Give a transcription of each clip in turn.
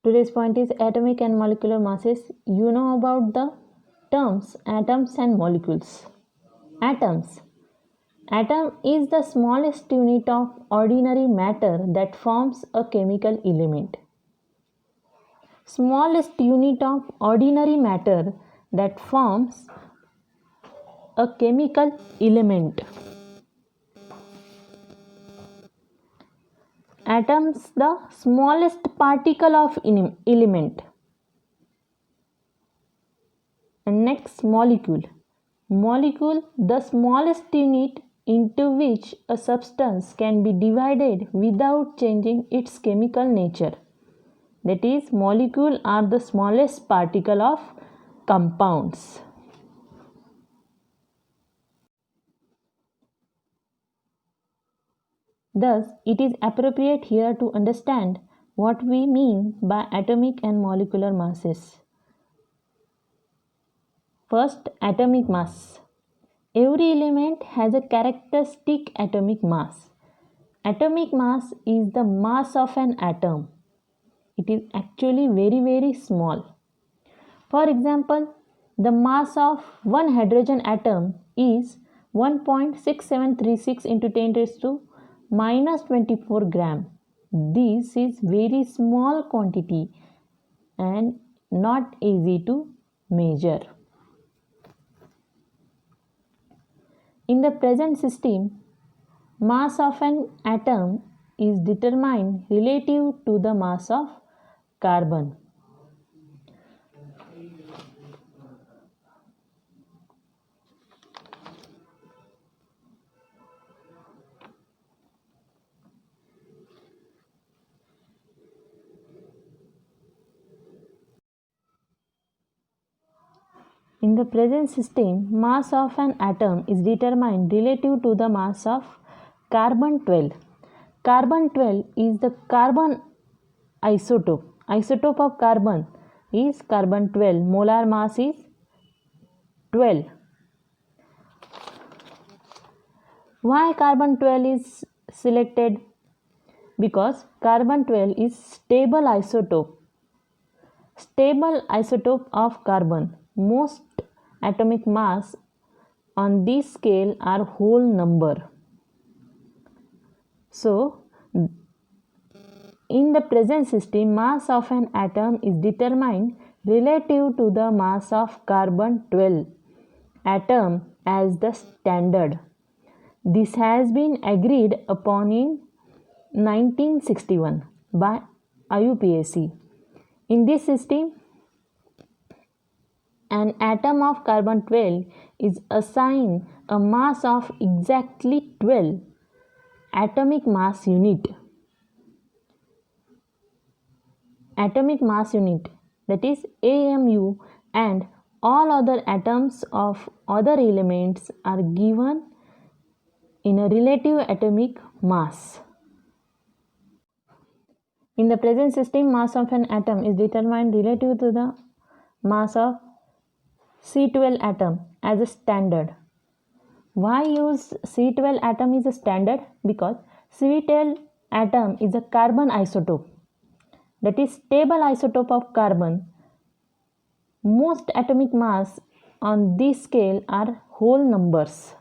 Today's point is atomic and molecular masses. You know about the terms atoms and molecules. Atoms. Atom is the smallest unit of ordinary matter that forms a chemical element. Smallest unit of ordinary matter that forms a chemical element. Atoms, the smallest particle of element. And next, molecule. Molecule, the smallest unit into which a substance can be divided without changing its chemical nature. That is, molecule are the smallest particle of compounds. Thus, it is appropriate here to understand what we mean by atomic and molecular masses. First, atomic mass. Every element has a characteristic atomic mass. Atomic mass is the mass of an atom. It is actually very small. For example, the mass of one hydrogen atom is 1.6736 into 10 raised to minus 24 gram. This is very small quantity and not easy to measure. In the present system, mass of an atom is determined relative to the mass of carbon. In the present system, mass of an atom is determined relative to the mass of carbon-12. Carbon-12 is the carbon isotope. Isotope of carbon is carbon-12. Molar mass is 12. Why carbon-12 is selected? Because carbon-12 is stable isotope. Stable isotope of carbon. Most atomic mass on this scale are whole number. So, in the present system, mass of an atom is determined relative to the mass of carbon-12 atom as the standard. This has been agreed upon in 1961 by IUPAC. In this system, an atom of carbon-12 is assigned a mass of exactly 12 atomic mass unit. Atomic mass unit, that is AMU, and all other atoms of other elements are given in a relative atomic mass. In the present system, mass of an atom is determined relative to the mass of C12 atom as a standard. Why use C12 atom as a standard? Because C12 atom is a carbon isotope, that is stable isotope of carbon. Most atomic mass on this scale are whole numbers.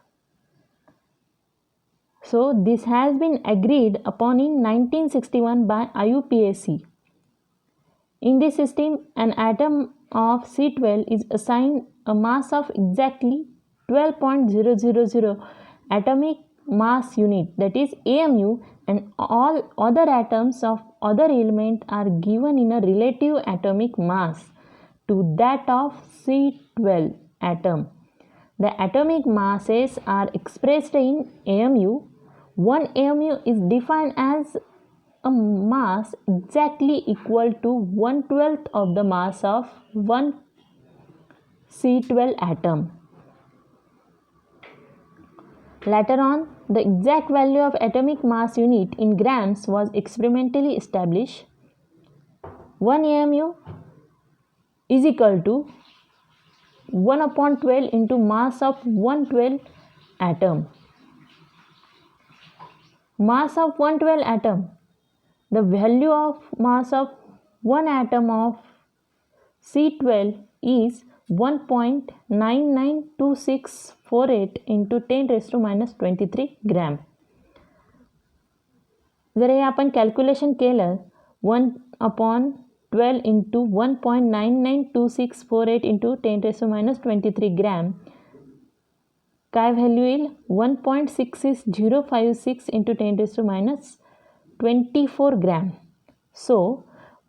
So this has been agreed upon in 1961 by IUPAC. In this system, an atom of C12 is assigned a mass of exactly 12.000 atomic mass unit, that is AMU, and all other atoms of other element are given in a relative atomic mass to that of C12 atom. The atomic masses are expressed in AMU. One AMU is defined as a mass exactly equal to 1/12 of the mass of one C12 atom. Later on, the exact value of atomic mass unit in grams was experimentally established. 1 AMU is equal to 1/12 into mass of 112 atom. Mass of 112 atom. The value of mass of one atom of C12 is 1.992648 into 10 raised to minus 23 gram. जर हे आपण calculation केलं 1/12 into 1.992648 into 10 raised to minus 23 gram काय value येईल 1.66056 into 10 raised to minus 24 gram. So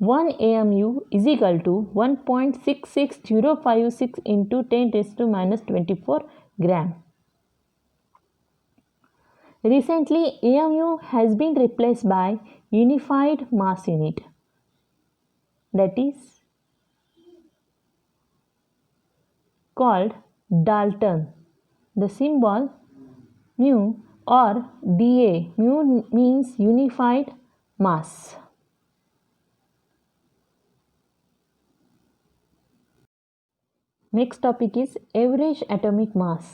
1 AMU is equal to 1.66056 into 10 raised to minus 24 gram. Recently, AMU has been replaced by unified mass unit, that is called Dalton. The symbol mu or DA. Mu means unified mass. Next topic is average atomic mass.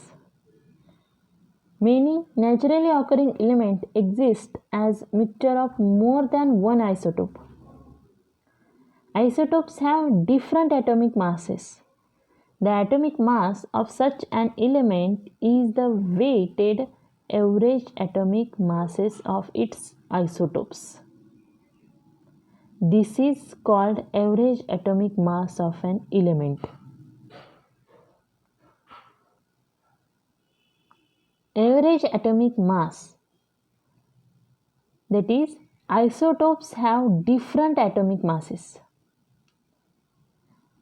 Many naturally occurring elements exist as mixture of more than one isotope. Isotopes have different atomic masses. The atomic mass of such an element is the weighted average atomic masses of its isotopes. This is called average atomic mass of an element. Average atomic mass, that is isotopes have different atomic masses.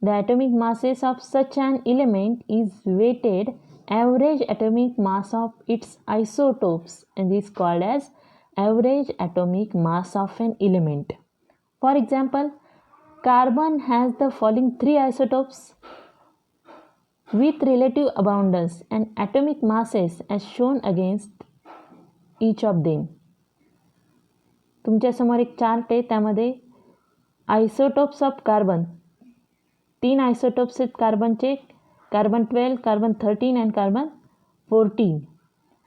The atomic masses of such an element is weighted average atomic mass of its isotopes and is called as average atomic mass of an element. For example, carbon has the following 3 isotopes with relative abundance and atomic masses as shown against each of them. तुमच्यासमोर एक chart आहे, त्यामध्ये isotopes of carbon 3 isotopes आहेत कार्बनचे, carbon 12, carbon 13 and carbon 14.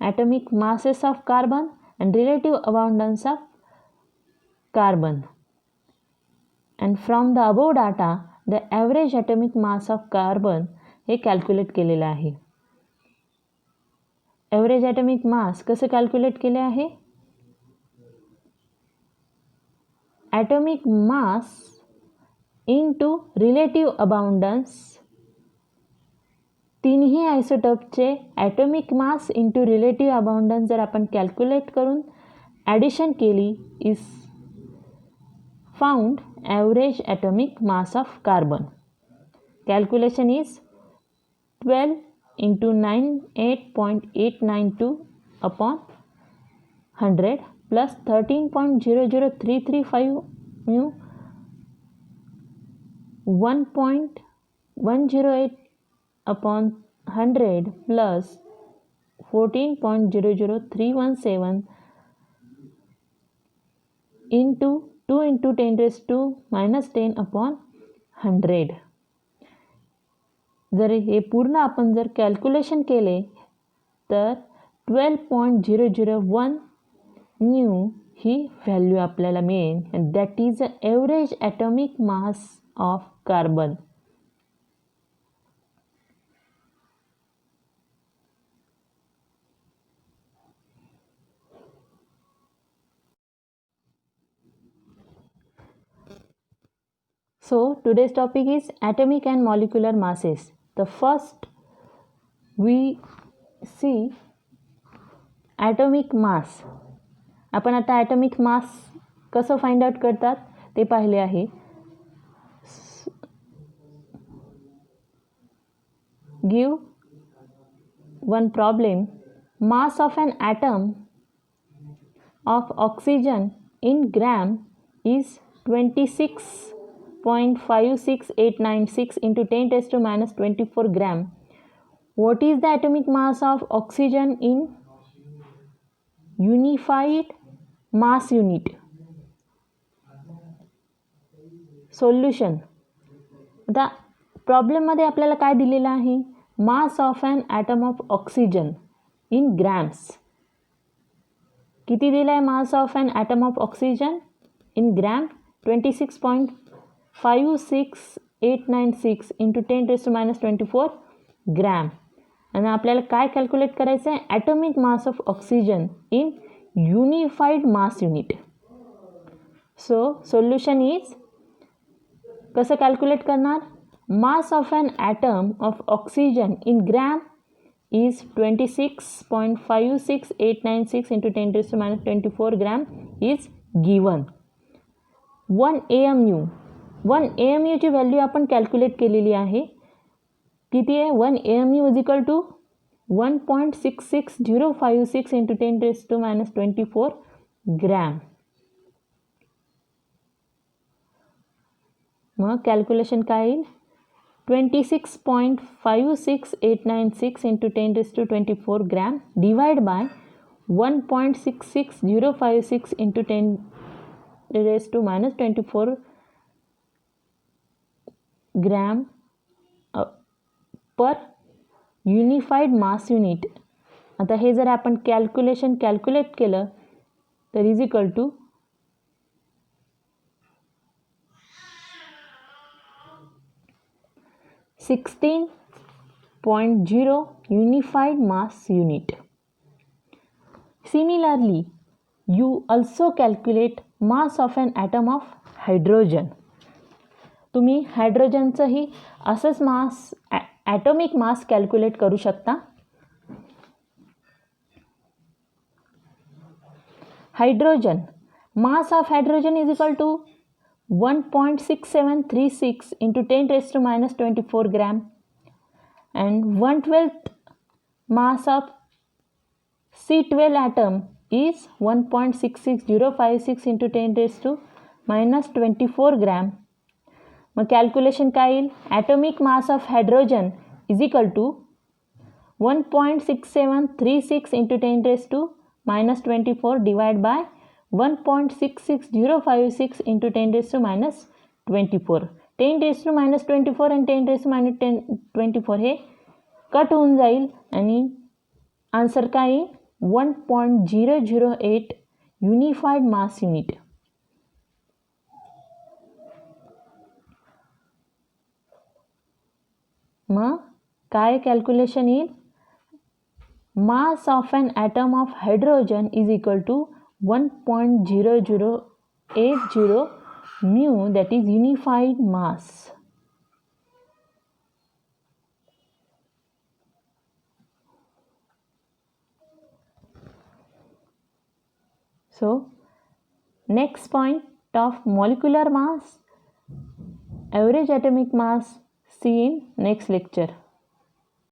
Atomic masses of carbon and relative abundance of carbon. And from the above data, the average atomic mass of carbon हे calculate केलेलं आहे. Average atomic mass कसं calculate केले आहे? Atomic mass into relative abundance. तीनही आयसोटोपचे atomic mass into relative abundance जर आपण कॅल्क्युलेट करून ॲडिशन केली is found average atomic mass of carbon. Calculation is 12 into 98.892 upon 100 plus 13.00335 mu 1.108 upon 100 plus 14.00317 into 2 into 10 raised to minus 10 upon 100. जर हे पूर्ण आपण जर कॅल्क्युलेशन केले तर 12.001 न्यू ही व्हॅल्यू आपल्याला मिळेल and that is a average atomic mass of carbon. So today's topic is atomic and molecular masses. The first we see atomic mass. आपण आता atomic mass कसं फाइंड आउट करतात ते पाहिले आहे. Give one problem. Mass of an atom of oxygen in gram is 26.56896 into 10 raised to minus 24 gram. What is the atomic mass of oxygen in unified mass unit? Solution. आता प्रॉब्लेममध्ये आपल्याला काय दिलेलं आहे? Mass of an atom of oxygen in grams. किती दिलं आहे mass of an atom of oxygen in gram? 26.56896 56896 into 10 raised to minus 24 gram. आणि आपल्याला काय कॅल्क्युलेट करायचं आहे? Atomic mass of oxygen in unified mass unit. So solution is, कसं calculate करणार? Mass of an atom of oxygen in gram is 26.56896 into 10 raised to minus 24 gram is given. 1 AMU ची value आपण calculate केलेली आहे. किती आहे? 1 AMU is equal to 1.66056 into 10 raised to minus 24 gram. मग calculation काय येईल? 26.56896 into 10 raised to 24 gram divided by 1.66056 into 10 raised to minus 24 gram per unified mass unit. आता हे जर आपण कॅल्क्युलेट केलं तर is equal to 16.0 unified mass unit. Similarly, you also calculate mass of an atom of hydrogen. तुम्ही हायड्रोजनचंही असंच मास, atomic mass calculate करू शकता. Hydrogen, mass of hydrogen is equal to 1.6736 into 10 raised to minus 24 gram, and 1/12 mass of C12 atom is 1.66056 into 10 raised to minus 24 gram. मग calculation काय येईल? Atomic mass of hydrogen is equal to 1.6736 into 10 raised to minus 24 divided by 1.66056 into 10 raised to minus 24. 10 raised to minus 24 and 10 raised to minus 24 हे cut होऊन जाईल आणि answer काय येईल? 1.008 unified mass unit. मग काय कॅल्क्युलेशन येईल? Mass of an atom of hydrogen is equal to 1.0080 mu, that is unified mass. So next point of molecular mass, average atomic mass, see in next lecture.